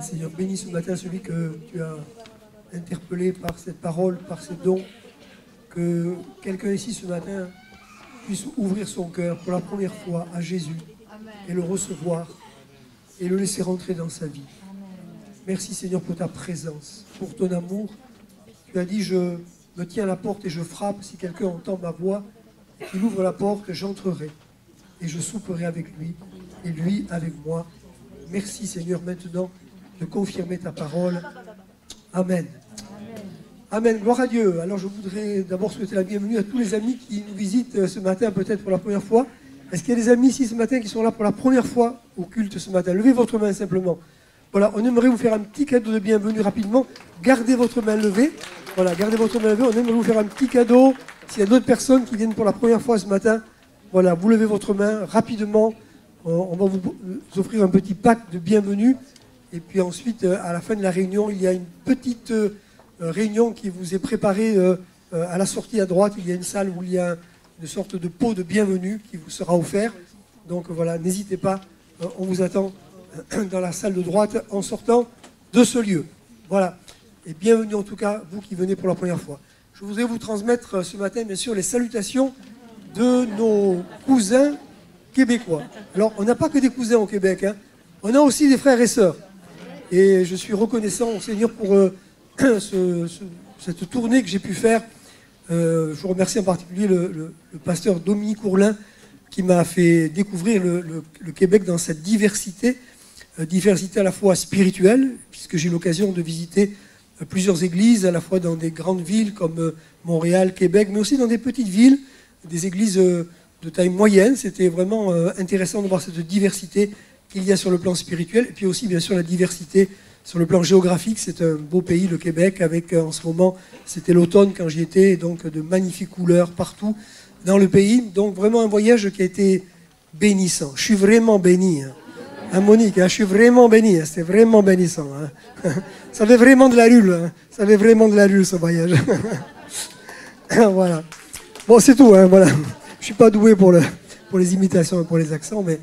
Seigneur, bénis ce matin celui que tu as interpellé par cette parole, par ces dons. Que quelqu'un ici ce matin puisse ouvrir son cœur pour la première fois à Jésus et le recevoir et le laisser rentrer dans sa vie. Merci Seigneur pour ta présence, pour ton amour. Tu as dit, je me tiens à la porte et je frappe. Si quelqu'un entend ma voix, qu'il ouvre la porte, j'entrerai et je souperai avec lui et lui avec moi. Merci Seigneur maintenant de confirmer ta parole. Amen. Amen. Gloire à Dieu. Alors je voudrais d'abord souhaiter la bienvenue à tous les amis qui nous visitent ce matin, peut-être pour la première fois. Est-ce qu'il y a des amis ici ce matin qui sont là pour la première fois au culte ce matin? Levez votre main simplement. Voilà, on aimerait vous faire un petit cadeau de bienvenue rapidement. Gardez votre main levée. Voilà, gardez votre main levée. On aimerait vous faire un petit cadeau. S'il y a d'autres personnes qui viennent pour la première fois ce matin, voilà, vous levez votre main rapidement. On va vous offrir un petit pack de bienvenue. Et puis ensuite, à la fin de la réunion, il y a une petite réunion qui vous est préparée à la sortie à droite. Il y a une salle où il y a une sorte de pot de bienvenue qui vous sera offert. Donc voilà, n'hésitez pas, on vous attend dans la salle de droite en sortant de ce lieu. Voilà, et bienvenue en tout cas, vous qui venez pour la première fois. Je voudrais vous transmettre ce matin, bien sûr, les salutations de nos cousins québécois. Alors, on n'a pas que des cousins au Québec, hein. On a aussi des frères et sœurs. Et je suis reconnaissant au Seigneur pour cette tournée que j'ai pu faire. Je remercie en particulier le pasteur Dominique Ourlin qui m'a fait découvrir le Québec dans cette diversité, diversité à la fois spirituelle, puisque j'ai eu l'occasion de visiter plusieurs églises, à la fois dans des grandes villes comme Montréal, Québec, mais aussi dans des petites villes, des églises de taille moyenne. C'était vraiment intéressant de voir cette diversité qu'il y a sur le plan spirituel, et puis aussi bien sûr la diversité sur le plan géographique. C'est un beau pays, le Québec, avec en ce moment, c'était l'automne quand j'y étais, et donc de magnifiques couleurs partout dans le pays. Donc vraiment un voyage qui a été bénissant. Je suis vraiment béni, hein, Monique, hein, je suis vraiment béni, hein, c'était vraiment bénissant. Hein. Ça avait vraiment de l'allure, hein, ça avait vraiment de l'allure ce voyage. Voilà. Bon, c'est tout, hein, voilà. Je suis pas doué pour les imitations et pour les accents, mais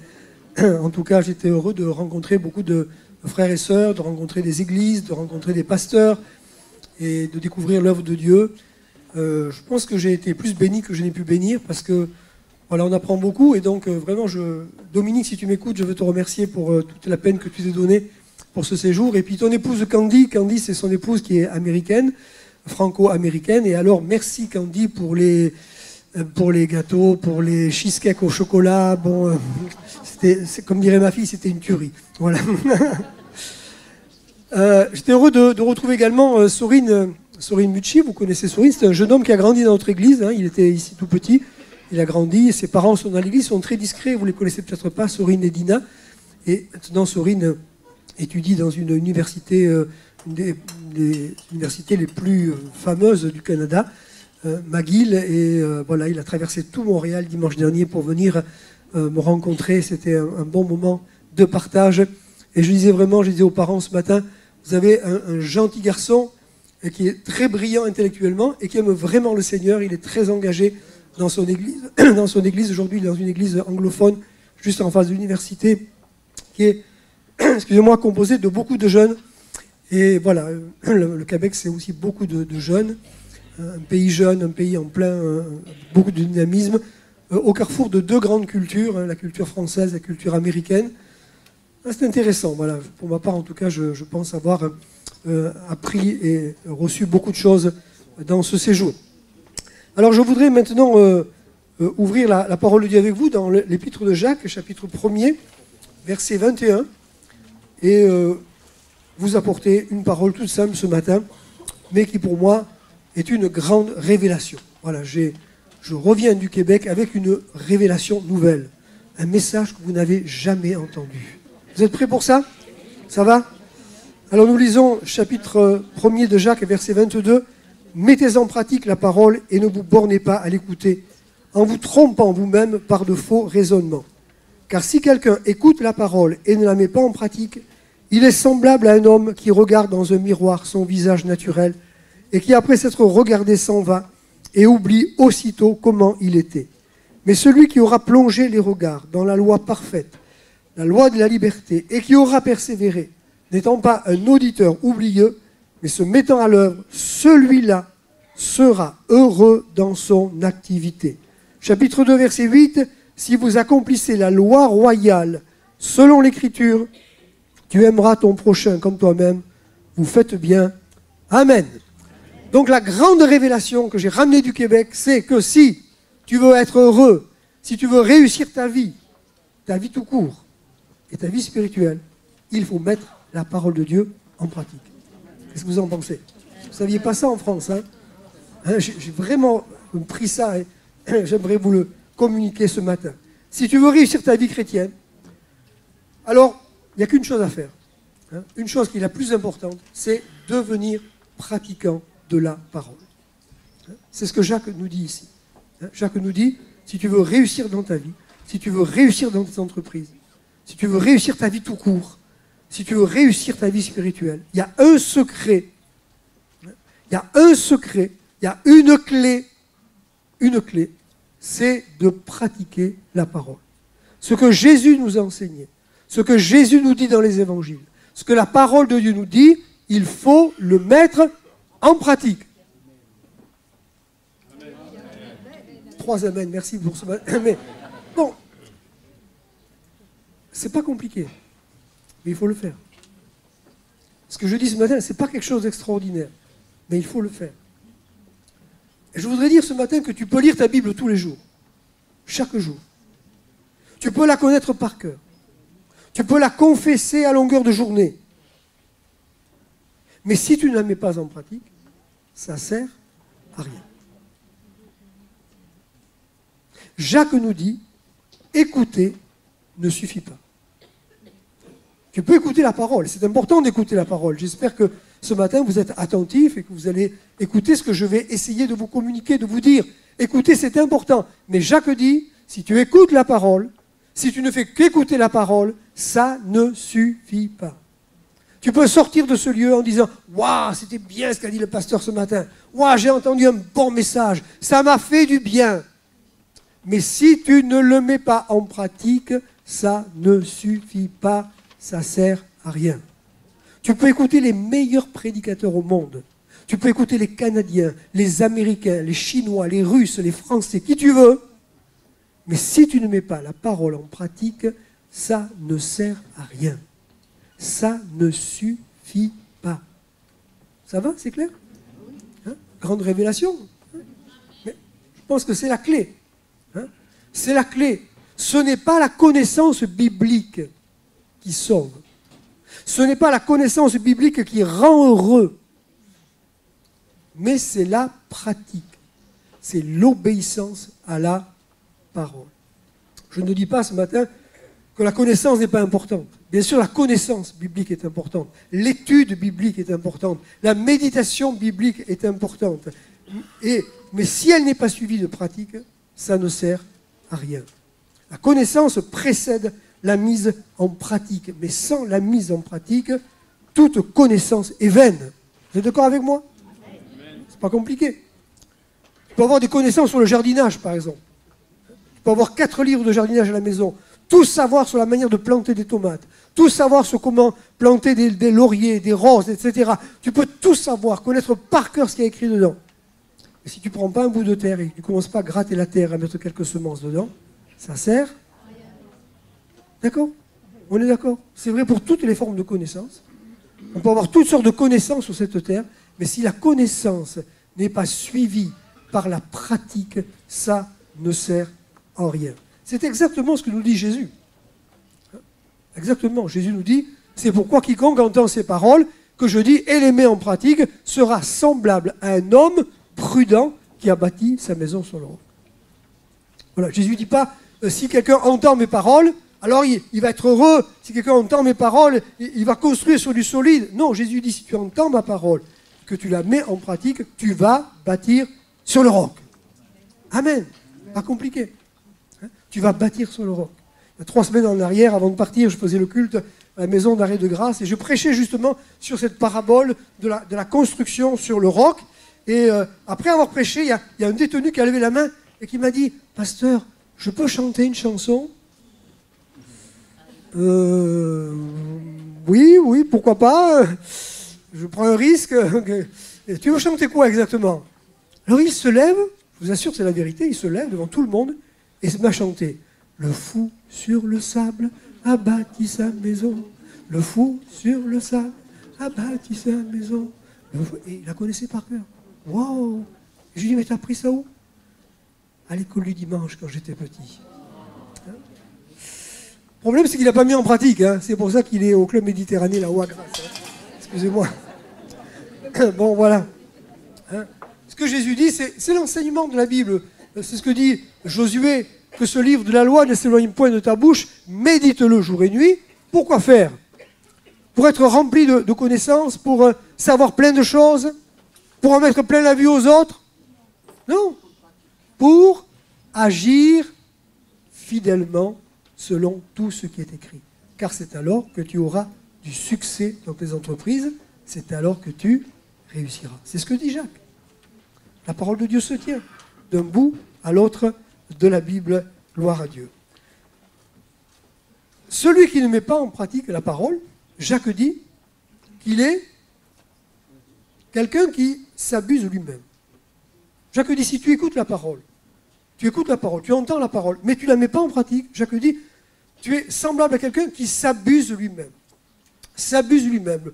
en tout cas, j'étais heureux de rencontrer beaucoup de frères et sœurs, de rencontrer des églises, de rencontrer des pasteurs et de découvrir l'œuvre de Dieu. Je pense que j'ai été plus béni que je n'ai pu bénir parce que voilà, on apprend beaucoup. Et donc, vraiment, Dominique, si tu m'écoutes, je veux te remercier pour toute la peine que tu t'es donnée pour ce séjour. Et puis ton épouse Candy, c'est son épouse qui est américaine, franco-américaine. Et alors, merci Candy pour les gâteaux, pour les cheesecakes au chocolat. Bon, comme dirait ma fille, c'était une tuerie. Voilà. J'étais heureux de retrouver également Sorine Mucci. Vous connaissez Sorine, c'est un jeune homme qui a grandi dans notre église. Hein. Il était ici tout petit, il a grandi. Ses parents sont dans l'église, sont très discrets. Vous ne les connaissez peut-être pas, Sorine et Dina. Et maintenant, Sorine étudie dans une université, une des universités les plus fameuses du Canada, McGill. Et voilà, il a traversé tout Montréal dimanche dernier pour venir me rencontrer. C'était un bon moment de partage. Et je disais aux parents ce matin, vous avez un gentil garçon qui est très brillant intellectuellement et qui aime vraiment le Seigneur. Il est très engagé dans son église. Aujourd'hui, il est dans une église anglophone, juste en face de l'université, qui est, excusez-moi, composée de beaucoup de jeunes. Et voilà, le Québec, c'est aussi beaucoup de jeunes. Un pays jeune, un pays en plein, beaucoup de dynamisme, au carrefour de deux grandes cultures, hein, la culture française et la culture américaine. C'est intéressant, voilà. Pour ma part, en tout cas, je pense avoir appris et reçu beaucoup de choses dans ce séjour. Alors, je voudrais maintenant ouvrir la parole de Dieu avec vous dans l'épître de Jacques, chapitre 1er, verset 21, et vous apporter une parole toute simple ce matin, mais qui pour moi est une grande révélation. Voilà, je reviens du Québec avec une révélation nouvelle, un message que vous n'avez jamais entendu. Vous êtes prêts pour ça? Ça va? Alors nous lisons chapitre 1er de Jacques, verset 22. « Mettez en pratique la parole et ne vous bornez pas à l'écouter, en vous trompant vous-même par de faux raisonnements. Car si quelqu'un écoute la parole et ne la met pas en pratique, il est semblable à un homme qui regarde dans un miroir son visage naturel et qui, après s'être regardé, s'en va et oublie aussitôt comment il était. Mais celui qui aura plongé les regards dans la loi parfaite, la loi de la liberté, et qui aura persévéré, n'étant pas un auditeur oublieux, mais se mettant à l'œuvre, celui-là sera heureux dans son activité. Chapitre 2, verset 8, si vous accomplissez la loi royale selon l'Écriture, tu aimeras ton prochain comme toi-même, vous faites bien. Amen. Donc la grande révélation que j'ai ramenée du Québec, c'est que si tu veux être heureux, si tu veux réussir ta vie tout court, et ta vie spirituelle, il faut mettre la parole de Dieu en pratique. Qu'est-ce que vous en pensez? Vous ne saviez pas ça en France, hein? J'ai vraiment pris ça et j'aimerais vous le communiquer ce matin. Si tu veux réussir ta vie chrétienne, alors il n'y a qu'une chose à faire. Hein? Une chose qui est la plus importante, c'est devenir pratiquant de la parole. Hein? C'est ce que Jacques nous dit ici. Hein? Jacques nous dit, si tu veux réussir dans ta vie, si tu veux réussir dans tes entreprises, si tu veux réussir ta vie tout court, si tu veux réussir ta vie spirituelle, il y a un secret. Il y a un secret, il y a une clé, c'est de pratiquer la parole. Ce que Jésus nous a enseigné, ce que Jésus nous dit dans les évangiles, ce que la parole de Dieu nous dit, il faut le mettre en pratique. Amen. 3 amens, merci pour ce matin. Mais bon, c'est pas compliqué, mais il faut le faire. Ce que je dis ce matin, ce n'est pas quelque chose d'extraordinaire, mais il faut le faire. Et je voudrais dire ce matin que tu peux lire ta Bible tous les jours, chaque jour. Tu peux la connaître par cœur. Tu peux la confesser à longueur de journée. Mais si tu ne la mets pas en pratique, ça ne sert à rien. Jacques nous dit, écouter ne suffit pas. Tu peux écouter la parole, c'est important d'écouter la parole. J'espère que ce matin vous êtes attentifs et que vous allez écouter ce que je vais essayer de vous communiquer, de vous dire. Écoutez, c'est important. Mais Jacques dit, si tu écoutes la parole, si tu ne fais qu'écouter la parole, ça ne suffit pas. Tu peux sortir de ce lieu en disant « Waouh, c'était bien ce qu'a dit le pasteur ce matin. Waouh, j'ai entendu un bon message. Ça m'a fait du bien. » Mais si tu ne le mets pas en pratique, ça ne suffit pas. Ça ne sert à rien. Tu peux écouter les meilleurs prédicateurs au monde. Tu peux écouter les Canadiens, les Américains, les Chinois, les Russes, les Français, qui tu veux. Mais si tu ne mets pas la parole en pratique, ça ne sert à rien. Ça ne suffit pas. Ça va, c'est clair? Hein? Grande révélation. Mais je pense que c'est la clé. Hein? C'est la clé. Ce n'est pas la connaissance biblique qui sauve. Ce n'est pas la connaissance biblique qui rend heureux. Mais c'est la pratique. C'est l'obéissance à la parole. Je ne dis pas ce matin que la connaissance n'est pas importante. Bien sûr, la connaissance biblique est importante. L'étude biblique est importante. La méditation biblique est importante. Mais si elle n'est pas suivie de pratique, ça ne sert à rien. La connaissance précède la mise en pratique. Mais sans la mise en pratique, toute connaissance est vaine. Vous êtes d'accord avec moi? C'est pas compliqué. Tu peux avoir des connaissances sur le jardinage, par exemple. Tu peux avoir 4 livres de jardinage à la maison. Tout savoir sur la manière de planter des tomates. Tout savoir sur comment planter des lauriers, des roses, etc. Tu peux tout savoir, connaître par cœur ce qu'il y a écrit dedans. Et si tu ne prends pas un bout de terre et que tu ne commences pas à gratter la terre, à mettre quelques semences dedans, ça sert. D'accord? On est d'accord? C'est vrai pour toutes les formes de connaissances. On peut avoir toutes sortes de connaissances sur cette terre, mais si la connaissance n'est pas suivie par la pratique, ça ne sert à rien. C'est exactement ce que nous dit Jésus. Exactement. Jésus nous dit, c'est pourquoi quiconque entend ces paroles, que je dis et les met en pratique, sera semblable à un homme prudent qui a bâti sa maison sur le roc. Voilà. Jésus ne dit pas, si quelqu'un entend mes paroles, alors il va être heureux. Si quelqu'un entend mes paroles, il va construire sur du solide. Non, Jésus dit, si tu entends ma parole, que tu la mets en pratique, tu vas bâtir sur le roc. Amen. Pas compliqué. Tu vas bâtir sur le roc. Il y a 3 semaines en arrière, avant de partir, je faisais le culte à la maison d'arrêt de grâce et je prêchais justement sur cette parabole de la construction sur le roc. Et après avoir prêché, il y a un détenu qui a levé la main et qui m'a dit « Pasteur, je peux chanter une chanson ?» Oui, oui, pourquoi pas. Je prends un risque. Et tu veux chanter quoi exactement? Alors il se lève, je vous assure, c'est la vérité, il se lève devant tout le monde et se met à chanter. Le fou sur le sable a bâti sa maison. Le fou sur le sable a bâti sa maison. Et il la connaissait par cœur. Waouh! Je lui dis, mais t'as appris ça où? À l'école du dimanche, quand j'étais petit. Hein? Le problème, c'est qu'il n'a pas mis en pratique. Hein. C'est pour ça qu'il est au club Méditerranée, là-haut à Grasse. Hein. Excusez-moi. Bon, voilà. Hein. Ce que Jésus dit, c'est l'enseignement de la Bible. C'est ce que dit Josué, que ce livre de la loi ne s'éloigne point de ta bouche, médite-le jour et nuit. Pourquoi faire? Pour être rempli de connaissances, pour savoir plein de choses, pour en mettre plein la vue aux autres? Non. Pour agir fidèlement selon tout ce qui est écrit. Car c'est alors que tu auras du succès dans tes entreprises, c'est alors que tu réussiras. C'est ce que dit Jacques. La parole de Dieu se tient d'un bout à l'autre de la Bible, gloire à Dieu. Celui qui ne met pas en pratique la parole, Jacques dit qu'il est quelqu'un qui s'abuse lui-même. Jacques dit, si tu écoutes la parole, tu entends la parole, mais tu ne la mets pas en pratique, Jacques dit, tu es semblable à quelqu'un qui s'abuse lui-même. S'abuse lui-même.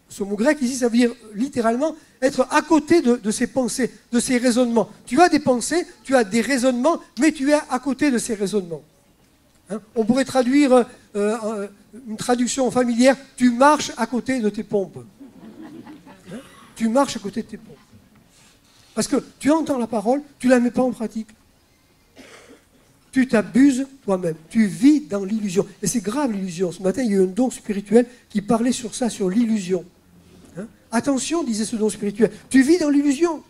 Ce mot grec ici, ça veut dire littéralement être à côté de ses pensées, de ses raisonnements. Tu as des pensées, tu as des raisonnements, mais tu es à côté de ces raisonnements. Hein? On pourrait traduire une traduction familière, tu marches à côté de tes pompes. Hein? Tu marches à côté de tes pompes. Parce que tu entends la parole, tu ne la mets pas en pratique. Tu t'abuses toi-même. Tu vis dans l'illusion. Et c'est grave l'illusion. Ce matin, il y a eu un don spirituel qui parlait sur ça, sur l'illusion. Hein? Attention, disait ce don spirituel. Tu vis dans l'illusion.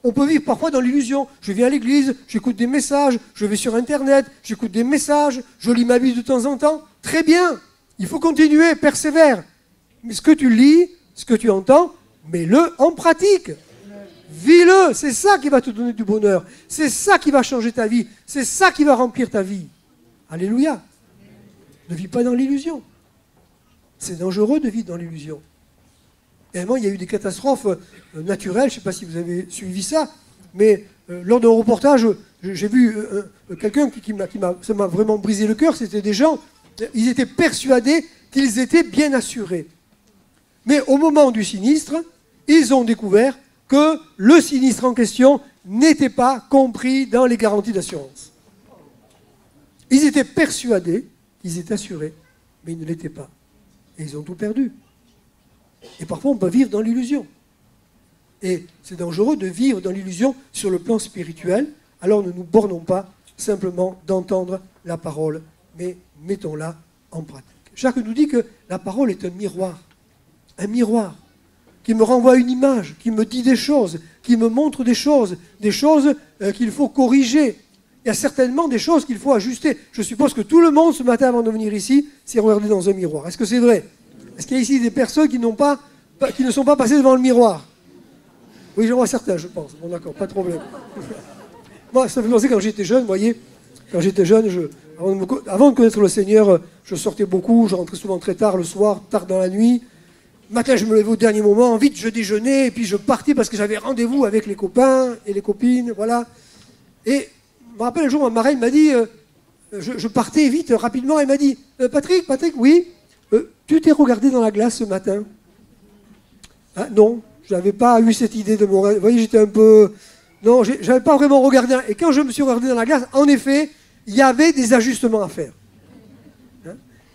On peut vivre parfois dans l'illusion. Je viens à l'église, j'écoute des messages, je vais sur Internet, j'écoute des messages, je lis ma Bible de temps en temps. Très bien. Il faut continuer, persévère. Mais ce que tu lis, ce que tu entends, mets-le en pratique. Vis-le, c'est ça qui va te donner du bonheur. C'est ça qui va changer ta vie. C'est ça qui va remplir ta vie. Alléluia. Ne vis pas dans l'illusion. C'est dangereux de vivre dans l'illusion. Évidemment, il y a eu des catastrophes naturelles, je ne sais pas si vous avez suivi ça, mais lors d'un reportage, j'ai vu quelqu'un ça m'a vraiment brisé le cœur, c'était des gens, ils étaient persuadés qu'ils étaient bien assurés. Mais au moment du sinistre, ils ont découvert que le sinistre en question n'était pas compris dans les garanties d'assurance. Ils étaient persuadés qu'ils étaient assurés, mais ils ne l'étaient pas. Et ils ont tout perdu. Et parfois, on peut vivre dans l'illusion. Et c'est dangereux de vivre dans l'illusion sur le plan spirituel. Alors ne nous bornons pas simplement d'entendre la parole, mais mettons-la en pratique. Jacques nous dit que la parole est un miroir qui me renvoie une image, qui me dit des choses, qui me montre des choses qu'il faut corriger. Il y a certainement des choses qu'il faut ajuster. Je suppose que tout le monde, ce matin, avant de venir ici, s'est regardé dans un miroir. Est-ce que c'est vrai? Est-ce qu'il y a ici des personnes qui ne sont pas passées devant le miroir? Oui, j'en vois certains, je pense. Bon, d'accord, pas de problème. Moi, ça me fait penser quand j'étais jeune, vous voyez. Quand j'étais jeune, avant de connaître le Seigneur, je sortais beaucoup, je rentrais souvent très tard le soir, tard dans la nuit. Le matin, je me levais au dernier moment, vite, je déjeunais, et puis je partais parce que j'avais rendez-vous avec les copains et les copines, voilà. Et je me rappelle un jour, ma marraine m'a dit, je partais vite, rapidement, elle m'a dit, Patrick, oui, tu t'es regardé dans la glace ce matin? Ah, non, je n'avais pas eu cette idée de mon... Vous voyez, j'étais un peu... Non, je n'avais pas vraiment regardé. Et quand je me suis regardé dans la glace, en effet, il y avait des ajustements à faire.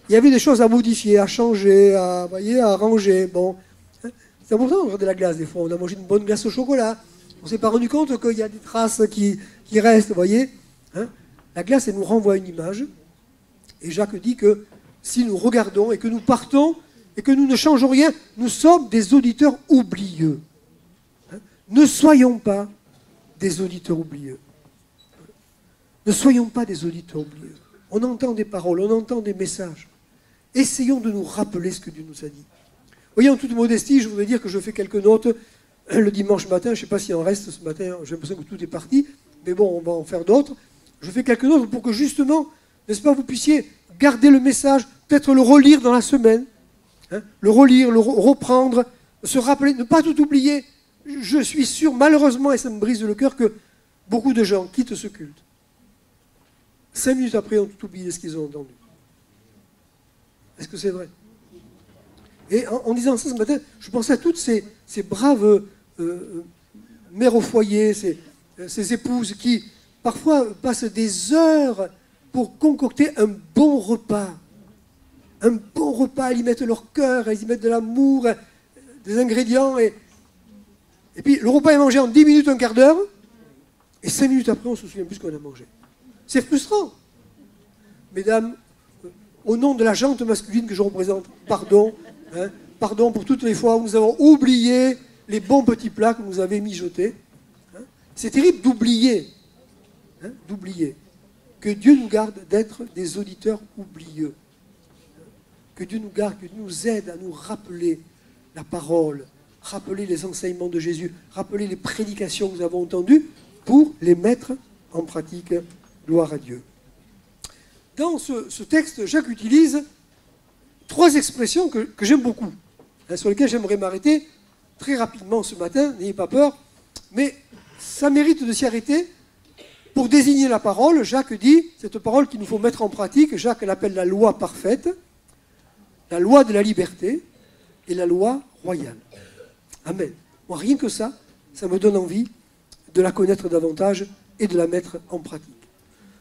Il y avait des choses à modifier, à changer, à ranger. Bon, c'est important de regarder la glace des fois. On a mangé une bonne glace au chocolat. On ne s'est pas rendu compte qu'il y a des traces qui restent, vous voyez. La glace, elle nous renvoie une image. Et Jacques dit que si nous regardons et que nous partons et que nous ne changeons rien, nous sommes des auditeurs oublieux. Ne soyons pas des auditeurs oublieux. Ne soyons pas des auditeurs oublieux. On entend des paroles, on entend des messages. Essayons de nous rappeler ce que Dieu nous a dit. Vous voyez, en toute modestie, je voudrais dire que je fais quelques notes le dimanche matin. Je ne sais pas s'il en reste ce matin, j'ai l'impression que tout est parti. Mais bon, on va en faire d'autres. Je fais quelques notes pour que justement, n'est-ce pas, vous puissiez garder le message, peut-être le relire dans la semaine, Hein, le relire, le reprendre, se rappeler, ne pas tout oublier. Je suis sûr, malheureusement, et ça me brise le cœur, que beaucoup de gens quittent ce culte. 5 minutes après, ont tout oublié ce qu'ils ont entendu. Est-ce que c'est vrai? Et en disant ça ce matin, je pensais à toutes ces braves mères au foyer, ces épouses qui, parfois, passent des heures pour concocter un bon repas. Un bon repas, elles y mettent leur cœur, elles y mettent de l'amour, des ingrédients. Et puis, le repas est mangé en 10 minutes, un quart d'heure, et 5 minutes après, on ne se souvient plus ce qu'on a mangé. C'est frustrant. Mesdames, au nom de la gente masculine que je représente, pardon. Hein, pardon pour toutes les fois où nous avons oublié les bons petits plats que vous avez mijotés. Hein. C'est terrible d'oublier. Hein, d'oublier. Que Dieu nous garde d'être des auditeurs oublieux. Que Dieu nous garde, que Dieu nous aide à nous rappeler la parole, rappeler les enseignements de Jésus, rappeler les prédications que nous avons entendues pour les mettre en pratique. Gloire à Dieu. Dans ce texte, Jacques utilise 3 expressions que j'aime beaucoup, hein, sur lesquelles j'aimerais m'arrêter très rapidement ce matin, n'ayez pas peur, mais ça mérite de s'y arrêter. Pour désigner la parole, Jacques dit, cette parole qu'il nous faut mettre en pratique, Jacques l'appelle la loi parfaite, la loi de la liberté et la loi royale. Amen. Moi, rien que ça, ça me donne envie de la connaître davantage et de la mettre en pratique.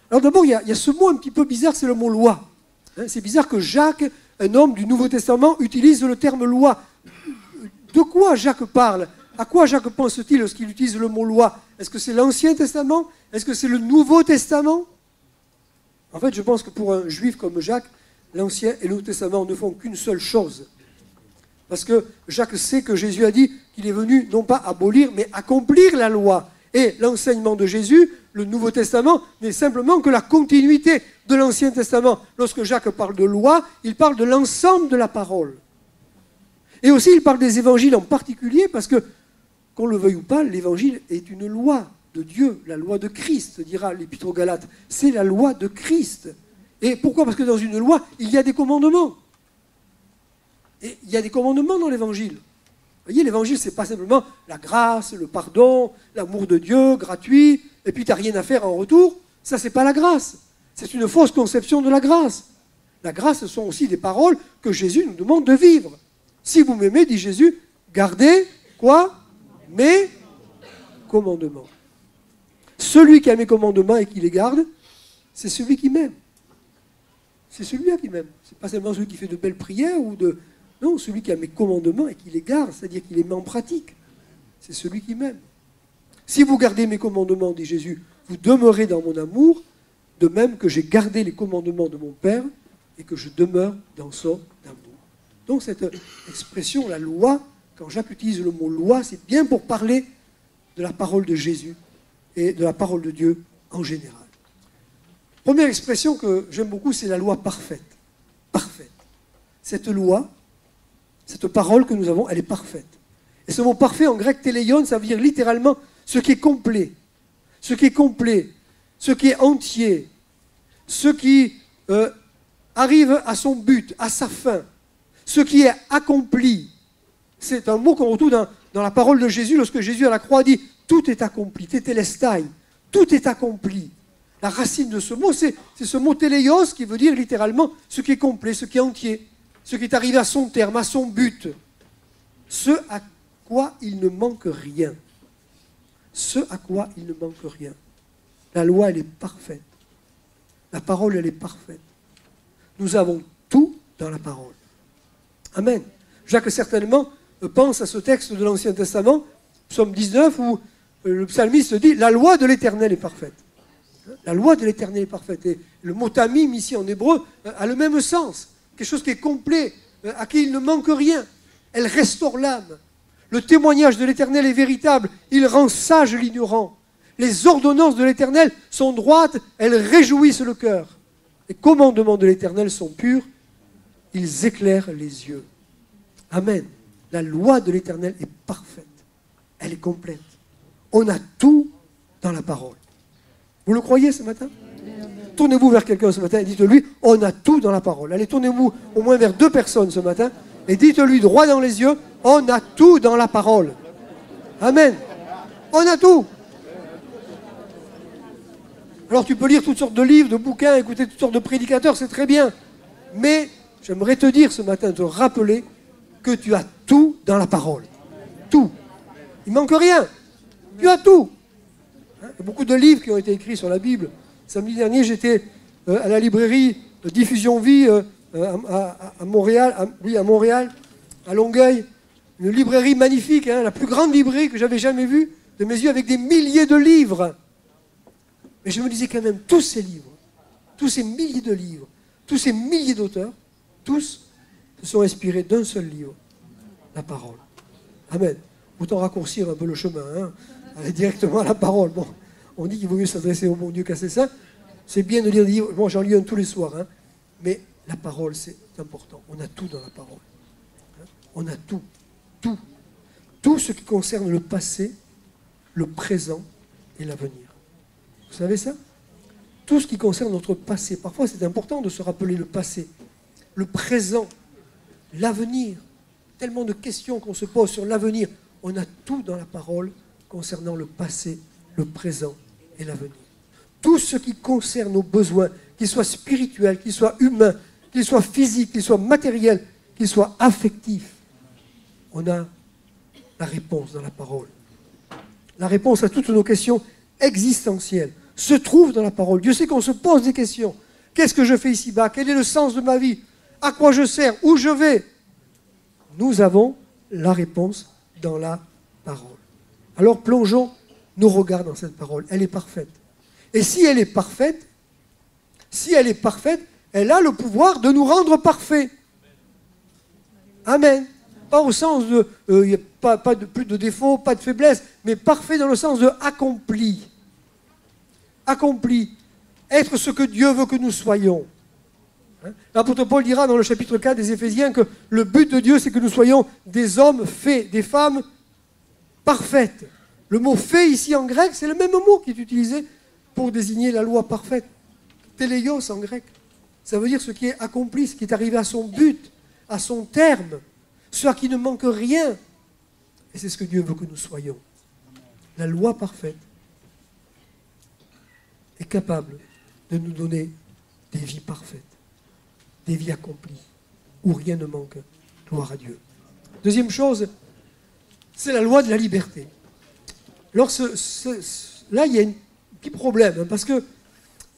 Alors d'abord, il y a ce mot un petit peu bizarre, c'est le mot loi. Hein, c'est bizarre que Jacques, un homme du Nouveau Testament, utilise le terme loi. De quoi Jacques parle? À quoi Jacques pense-t-il lorsqu'il utilise le mot loi? Est-ce que c'est l'Ancien Testament? Est-ce que c'est le Nouveau Testament? En fait, je pense que pour un juif comme Jacques, l'Ancien et le Nouveau Testament ne font qu'une seule chose. Parce que Jacques sait que Jésus a dit qu'il est venu non pas abolir, mais accomplir la loi. Et l'enseignement de Jésus, le Nouveau Testament, n'est simplement que la continuité de l'Ancien Testament. Lorsque Jacques parle de loi, il parle de l'ensemble de la parole. Et aussi, il parle des évangiles en particulier, parce que, qu'on le veuille ou pas, l'évangile est une loi de Dieu, la loi de Christ, dira l'Épître aux Galates. C'est la loi de Christ. Et pourquoi? Parce que dans une loi, il y a des commandements. Et il y a des commandements dans l'évangile. Vous voyez, l'évangile, ce n'est pas simplement la grâce, le pardon, l'amour de Dieu, gratuit, et puis tu n'as rien à faire en retour. Ça, ce n'est pas la grâce. C'est une fausse conception de la grâce. La grâce, ce sont aussi des paroles que Jésus nous demande de vivre. Si vous m'aimez, dit Jésus, gardez, quoi? Mes commandements. Celui qui a mes commandements et qui les garde, c'est celui qui m'aime. C'est celui-là qui m'aime. Ce n'est pas seulement celui qui fait de belles prières ou de... Non, celui qui a mes commandements et qui les garde, c'est-à-dire qui les met en pratique. C'est celui qui m'aime. Si vous gardez mes commandements, dit Jésus, vous demeurez dans mon amour, de même que j'ai gardé les commandements de mon Père et que je demeure dans son amour. Donc cette expression, la loi, quand Jacques utilise le mot loi, c'est bien pour parler de la parole de Jésus et de la parole de Dieu en général. Première expression que j'aime beaucoup, c'est la loi parfaite. Parfaite. Cette loi, cette parole que nous avons, elle est parfaite. Et ce mot parfait en grec, téléion, ça veut dire littéralement ce qui est complet. Ce qui est complet, ce qui est entier, ce qui arrive à son but, à sa fin, ce qui est accompli. C'est un mot qu'on retrouve dans la parole de Jésus, lorsque Jésus à la croix dit « tout est accompli », « tételestai », tout est accompli. La racine de ce mot, c'est ce mot téléios qui veut dire littéralement ce qui est complet, ce qui est entier, ce qui est arrivé à son terme, à son but. Ce à quoi il ne manque rien. Ce à quoi il ne manque rien. La loi, elle est parfaite. La parole, elle est parfaite. Nous avons tout dans la parole. Amen. Jacques, certainement, pense à ce texte de l'Ancien Testament, psaume 19, où le psalmiste dit « La loi de l'Éternel est parfaite ». La loi de l'Éternel est parfaite. Et le mot tamim, ici en hébreu, a le même sens. Quelque chose qui est complet, à qui il ne manque rien. Elle restaure l'âme. Le témoignage de l'Éternel est véritable. Il rend sage l'ignorant. Les ordonnances de l'Éternel sont droites. Elles réjouissent le cœur. Les commandements de l'Éternel sont purs. Ils éclairent les yeux. Amen. La loi de l'Éternel est parfaite. Elle est complète. On a tout dans la parole. Vous le croyez ce matin? Tournez-vous vers quelqu'un ce matin et dites-lui, on a tout dans la parole. Allez, tournez-vous au moins vers 2 personnes ce matin Et dites-lui droit dans les yeux, on a tout dans la parole. Amen. On a tout. Alors tu peux lire toutes sortes de livres, de bouquins, écouter toutes sortes de prédicateurs, c'est très bien. Mais j'aimerais te dire ce matin, te rappeler que tu as tout dans la parole. Tout. Il ne manque rien. Tu as tout. Il y a beaucoup de livres qui ont été écrits sur la Bible. Samedi dernier, j'étais à la librairie Diffusion Vie à Montréal, à Longueuil. Une librairie magnifique, la plus grande librairie que j'avais jamais vue de mes yeux, avec des milliers de livres. Mais je me disais quand même, tous ces livres, tous ces milliers de livres, tous ces milliers d'auteurs, tous se sont inspirés d'un seul livre, la parole. Amen. Autant raccourcir un peu le chemin, aller directement à la parole. Bon, on dit qu'il vaut mieux s'adresser au bon Dieu qu'à ses saints. C'est bien de lire des livres. Moi, j'en lis un tous les soirs. Mais la parole, c'est important. On a tout dans la parole. On a tout. Tout. Tout ce qui concerne le passé, le présent et l'avenir. Vous savez ça? Tout ce qui concerne notre passé. Parfois, c'est important de se rappeler le passé, le présent, l'avenir. Tellement de questions qu'on se pose sur l'avenir. On a tout dans la parole concernant le passé, le présent et l'avenir. Tout ce qui concerne nos besoins, qu'ils soient spirituels, qu'ils soient humains, qu'ils soient physiques, qu'ils soient matériels, qu'ils soient affectifs, on a la réponse dans la parole. La réponse à toutes nos questions existentielles se trouve dans la parole. Dieu sait qu'on se pose des questions. Qu'est-ce que je fais ici-bas? Quel est le sens de ma vie? À quoi je sers? Où je vais? Nous avons la réponse dans la parole. Alors plongeons nos regards dans cette parole. Elle est parfaite. Et si elle est parfaite, elle a le pouvoir de nous rendre parfaits. Amen. Pas au sens de, plus de défauts, pas de faiblesse, mais parfait dans le sens de accompli. Accompli. Être ce que Dieu veut que nous soyons. L'apôtre Paul dira dans le chapitre 4 des Éphésiens que le but de Dieu, c'est que nous soyons des hommes faits, des femmes parfaites. Le mot « fait » ici en grec, c'est le même mot qui est utilisé pour désigner la loi parfaite. Téléios en grec. Ça veut dire ce qui est accompli, ce qui est arrivé à son but, à son terme, ce à qui ne manque rien. Et c'est ce que Dieu veut que nous soyons. La loi parfaite est capable de nous donner des vies parfaites, des vies accomplies, où rien ne manque. Gloire à Dieu. Deuxième chose, c'est la loi de la liberté. Alors là, il y a un petit problème, parce qu'il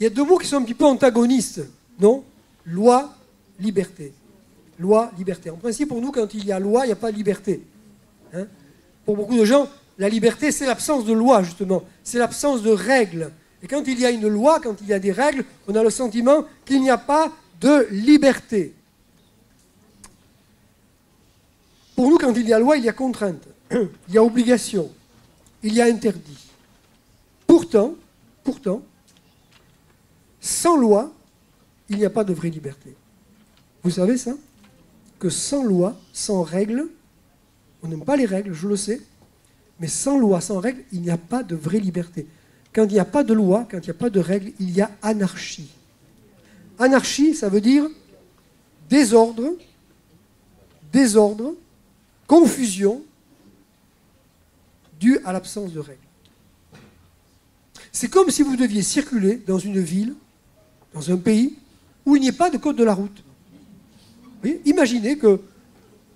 y a deux mots qui sont un petit peu antagonistes, non? Loi, liberté. Loi, liberté. En principe, pour nous, quand il y a loi, il n'y a pas de liberté. Pour beaucoup de gens, la liberté, c'est l'absence de loi, justement. C'est l'absence de règles. Et quand il y a une loi, quand il y a des règles, on a le sentiment qu'il n'y a pas de liberté. Pour nous, quand il y a loi, il y a contrainte, il y a obligation, il y a interdit. Pourtant, sans loi, il n'y a pas de vraie liberté. Vous savez ça? Que sans loi, sans règles, on n'aime pas les règles, je le sais, mais sans loi, sans règles, il n'y a pas de vraie liberté. Quand il n'y a pas de loi, quand il n'y a pas de règles, il y a anarchie. Anarchie, ça veut dire désordre, confusion, due à l'absence de règles. C'est comme si vous deviez circuler dans une ville, dans un pays, où il n'y ait pas de code de la route. Vous voyez, imaginez que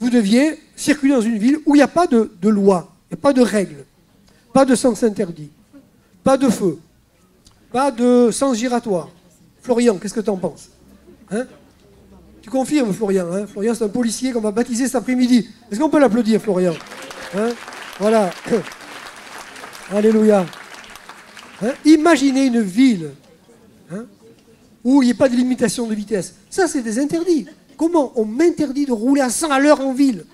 vous deviez circuler dans une ville où il n'y a pas de loi, il n'y a pas de règles, pas de sens interdit, pas de feu, pas de sens giratoire. Florian, qu'est-ce que tu en penses? Tu confirmes, Florian? Florian, c'est un policier qu'on va baptiser cet après-midi. Est-ce qu'on peut l'applaudir, Florian? Voilà. Alléluia. Imaginez une ville où il n'y a pas de limitation de vitesse. Ça, c'est des interdits. Comment? On m'interdit de rouler à 100 à l'heure en ville.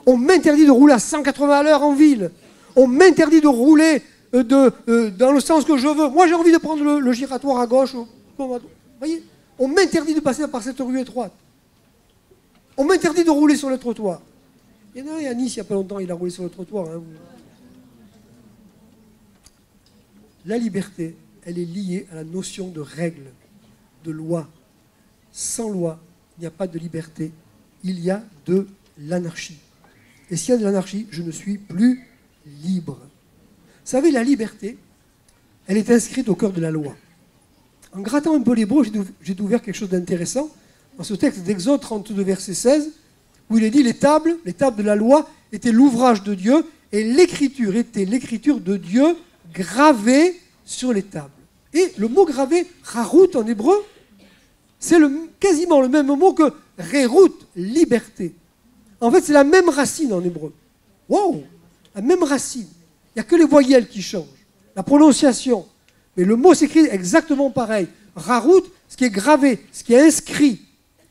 On m'interdit de rouler à 180 à l'heure en ville. On m'interdit de rouler dans le sens que je veux. Moi, j'ai envie de prendre le giratoire à gauche. Vous voyez? On m'interdit de passer par cette rue étroite. On m'interdit de rouler sur le trottoir. Il y en a un à Nice, il n'y a pas longtemps, il a roulé sur le trottoir. La liberté, elle est liée à la notion de règle, de loi. Sans loi, il n'y a pas de liberté. Il y a de l'anarchie. Et s'il y a de l'anarchie, je ne suis plus libre. Vous savez, la liberté, elle est inscrite au cœur de la loi. En grattant un peu l'hébreu, j'ai découvert quelque chose d'intéressant dans ce texte d'Exode 32, verset 16, où il est dit les tables de la loi étaient l'ouvrage de Dieu et l'écriture était l'écriture de Dieu gravée sur les tables. Et le mot gravé, rarout en hébreu, c'est quasiment le même mot que rerout, liberté. En fait, c'est la même racine en hébreu. Wow, la même racine. Il n'y a que les voyelles qui changent. La prononciation. Mais le mot s'écrit exactement pareil. Rarout, ce qui est gravé, ce qui est inscrit.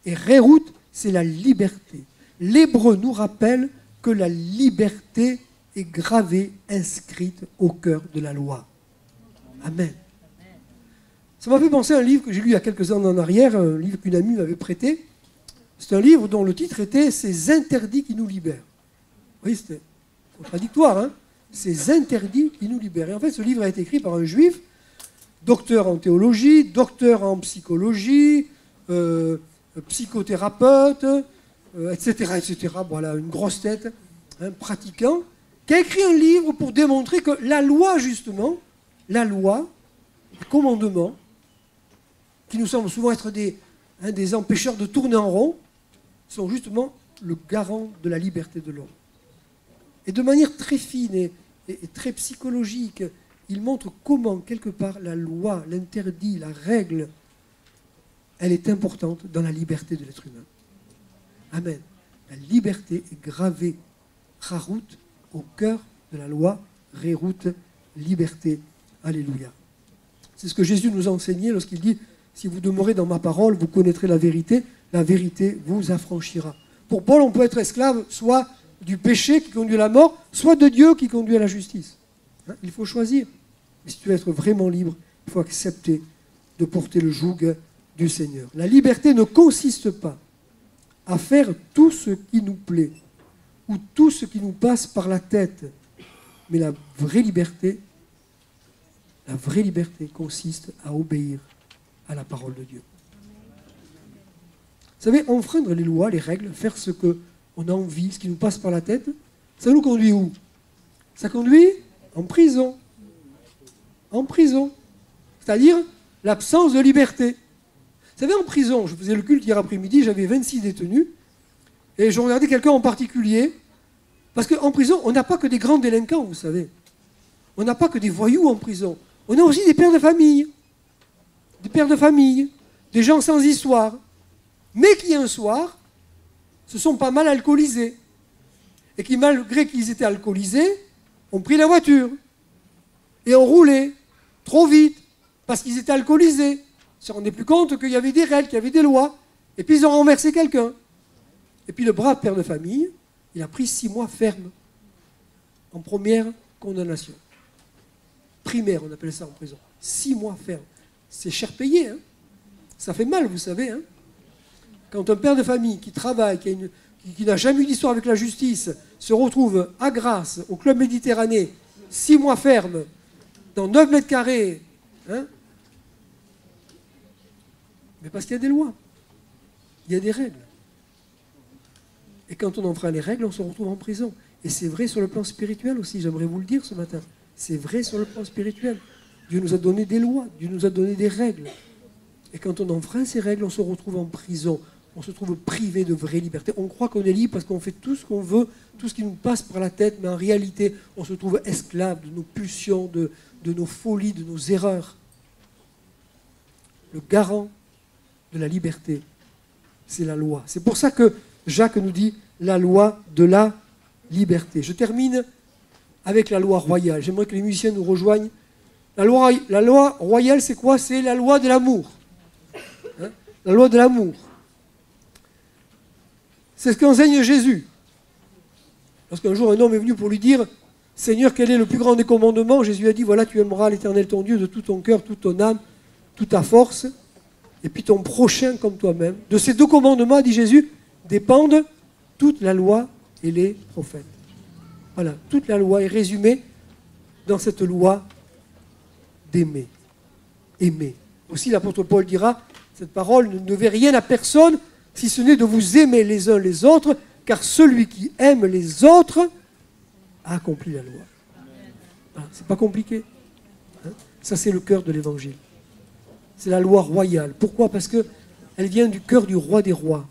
Et rerout, c'est la liberté. L'hébreu nous rappelle que la liberté est gravée, inscrite au cœur de la loi. Amen. Ça m'a fait penser à un livre que j'ai lu il y a quelques années en arrière, un livre qu'une amie m'avait prêté. C'est un livre dont le titre était « Ces interdits qui nous libèrent ». Oui, c'était contradictoire, hein. Ces interdits qui nous libèrent. Et en fait, ce livre a été écrit par un juif, docteur en théologie, docteur en psychologie, psychothérapeute, etc., etc. Voilà, une grosse tête, un pratiquant, qui a écrit un livre pour démontrer que la loi, justement, la loi, les commandements, qui nous semblent souvent être des empêcheurs de tourner en rond, sont justement le garant de la liberté de l'homme. Et de manière très fine et très psychologique, il montre comment, quelque part, la loi, l'interdit, la règle, elle est importante dans la liberté de l'être humain. Amen. La liberté est gravée, rarout, au cœur de la loi, rerout, liberté. Alléluia. C'est ce que Jésus nous a enseigné lorsqu'il dit « Si vous demeurez dans ma parole, vous connaîtrez la vérité vous affranchira ». Pour Paul, on peut être esclave soit du péché qui conduit à la mort, soit de Dieu qui conduit à la justice. Hein, il faut choisir. Mais si tu veux être vraiment libre, il faut accepter de porter le joug du Seigneur. La liberté ne consiste pas à faire tout ce qui nous plaît ou tout ce qui nous passe par la tête. Mais la vraie liberté consiste à obéir à la parole de Dieu. Vous savez, enfreindre les lois, les règles, faire ce qu'on a envie, ce qui nous passe par la tête, ça nous conduit où? Ça conduit en prison. En prison. C'est-à-dire l'absence de liberté. Vous savez, en prison, je faisais le culte hier après-midi, j'avais 26 détenus, et je regardais quelqu'un en particulier, parce qu'en prison, on n'a pas que des grands délinquants, vous savez. On n'a pas que des voyous en prison. On a aussi des pères de famille. Des pères de famille, des gens sans histoire, mais qui un soir se sont pas mal alcoolisés. Et qui, malgré qu'ils étaient alcoolisés, ont pris la voiture. Et ont roulé trop vite, parce qu'ils étaient alcoolisés. Ils ne se rendaient plus compte qu'il y avait des règles, qu'il y avait des lois. Et puis ils ont renversé quelqu'un. Et puis le brave père de famille, il a pris 6 mois ferme, en première condamnation. Primaire, on appelle ça en prison. 6 mois ferme. C'est cher payé, hein. Ça fait mal, vous savez. Hein. Quand un père de famille qui travaille, qui n'a jamais eu d'histoire avec la justice, se retrouve à Grasse, au Club Méditerranée, 6 mois ferme, dans 9 mètres carrés, hein. Mais parce qu'il y a des lois, il y a des règles. Et quand on enfreint les règles, on se retrouve en prison. Et c'est vrai sur le plan spirituel aussi, j'aimerais vous le dire ce matin. C'est vrai sur le plan spirituel. Dieu nous a donné des lois, Dieu nous a donné des règles. Et quand on enfreint ces règles, on se retrouve en prison. On se trouve privé de vraie liberté. On croit qu'on est libre parce qu'on fait tout ce qu'on veut, tout ce qui nous passe par la tête, mais en réalité, on se trouve esclave de nos pulsions, de nos folies, de nos erreurs. Le garant de la liberté, c'est la loi. C'est pour ça que Jacques nous dit la loi de la liberté. Je termine avec la loi royale. J'aimerais que les musiciens nous rejoignent. La loi royale, c'est quoi? C'est la loi de l'amour. Hein? La loi de l'amour. C'est ce qu'enseigne Jésus. Lorsqu'un jour un homme est venu pour lui dire « Seigneur, quel est le plus grand des commandements ?» Jésus a dit « Voilà, tu aimeras l'Éternel ton Dieu de tout ton cœur, toute ton âme, toute ta force, et puis ton prochain comme toi-même. » De ces 2 commandements, dit Jésus, dépendent toute la loi et les prophètes. Voilà, toute la loi est résumée dans cette loi d'aimer. Aimer. Aussi, l'apôtre Paul dira, cette parole ne devait rien à personne, si ce n'est de vous aimer les uns les autres, car celui qui aime les autres a accompli la loi. C'est pas compliqué. Hein? Ça, c'est le cœur de l'Évangile. C'est la loi royale. Pourquoi? Parce qu'elle vient du cœur du roi des rois.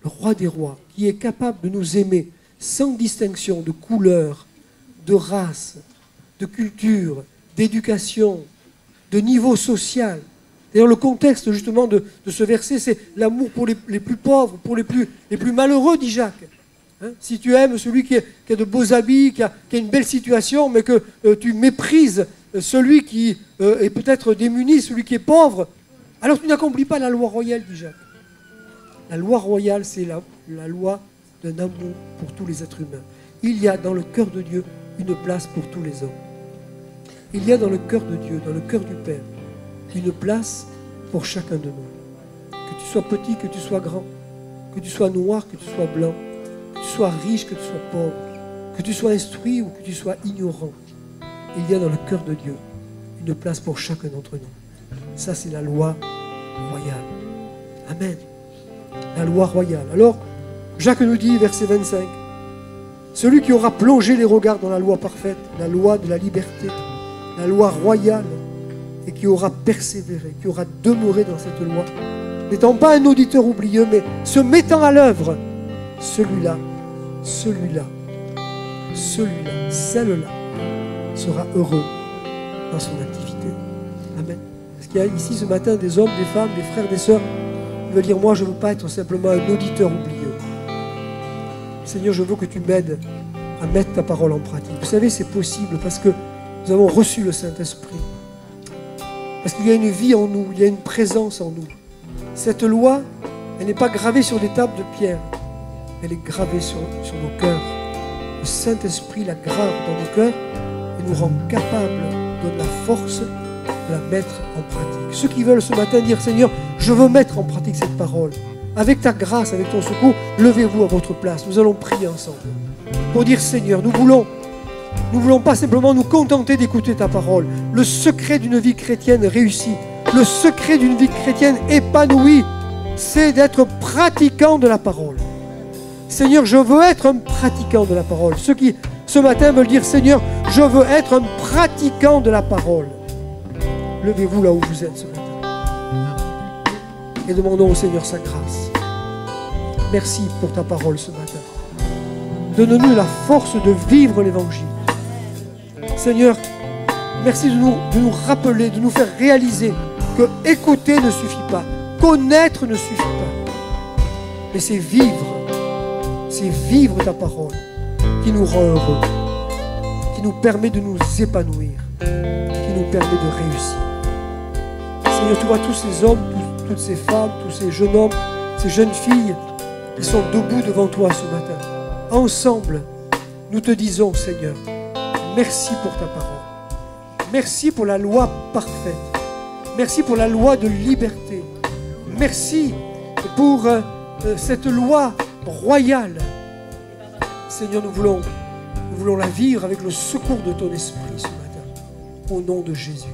Le roi des rois, qui est capable de nous aimer sans distinction de couleur, de race, de culture, d'éducation, de niveau social. D'ailleurs, le contexte justement de ce verset, c'est l'amour pour les plus pauvres, pour les plus malheureux, dit Jacques. Hein? Si tu aimes celui qui a de beaux habits, qui a une belle situation, mais que tu méprises celui qui est peut-être démuni, celui qui est pauvre, alors tu n'accomplis pas la loi royale, dit Jacques. La loi royale, c'est la loi d'un amour pour tous les êtres humains. Il y a dans le cœur de Dieu une place pour tous les hommes. Il y a dans le cœur de Dieu, dans le cœur du Père, une place pour chacun de nous. Que tu sois petit, que tu sois grand, que tu sois noir, que tu sois blanc, que tu sois riche, que tu sois pauvre, que tu sois instruit ou que tu sois ignorant. Il y a dans le cœur de Dieu une place pour chacun d'entre nous. Ça, c'est la loi royale. Amen. La loi royale. Alors, Jacques nous dit, verset 25, celui qui aura plongé les regards dans la loi parfaite, la loi de la liberté, la loi royale, et qui aura persévéré, qui aura demeuré dans cette loi, n'étant pas un auditeur oublieux, mais se mettant à l'œuvre, celui-là, celle-là, sera heureux dans son activité. Amen. Est-ce qu'il y a ici ce matin des hommes, des femmes, des frères, des sœurs qui veulent dire, moi je ne veux pas être simplement un auditeur oublieux. Seigneur, je veux que tu m'aides à mettre ta parole en pratique. Vous savez, c'est possible parce que nous avons reçu le Saint-Esprit. Parce qu'il y a une vie en nous, il y a une présence en nous. Cette loi, elle n'est pas gravée sur des tables de pierre, elle est gravée sur nos cœurs. Le Saint-Esprit la grave dans nos cœurs et nous rend capables, donne la force de la mettre en pratique. Ceux qui veulent ce matin dire, Seigneur, je veux mettre en pratique cette parole. Avec ta grâce, avec ton secours, levez-vous à votre place. Nous allons prier ensemble pour dire, Seigneur, nous voulons pas simplement nous contenter d'écouter ta parole. Le secret d'une vie chrétienne réussie, le secret d'une vie chrétienne épanouie, c'est d'être pratiquant de la parole. Seigneur, je veux être un pratiquant de la parole. Ceux qui, ce matin, veulent dire, Seigneur, je veux être un pratiquant de la parole. Levez-vous là où vous êtes ce matin. Et demandons au Seigneur sa grâce. Merci pour ta parole ce matin. Donne-nous la force de vivre l'Évangile. Seigneur, merci de nous rappeler, de nous faire réaliser que écouter ne suffit pas, connaître ne suffit pas. Mais c'est vivre ta parole qui nous rend heureux, qui nous permet de nous épanouir, qui nous permet de réussir. Seigneur, tu vois tous ces hommes, toutes ces femmes, tous ces jeunes hommes, ces jeunes filles qui sont debout devant toi ce matin. Ensemble, nous te disons, Seigneur, merci pour ta parole. Merci pour la loi parfaite. Merci pour la loi de liberté. Merci pour cette loi royale. Seigneur, nous voulons la vivre avec le secours de ton esprit ce matin. Au nom de Jésus.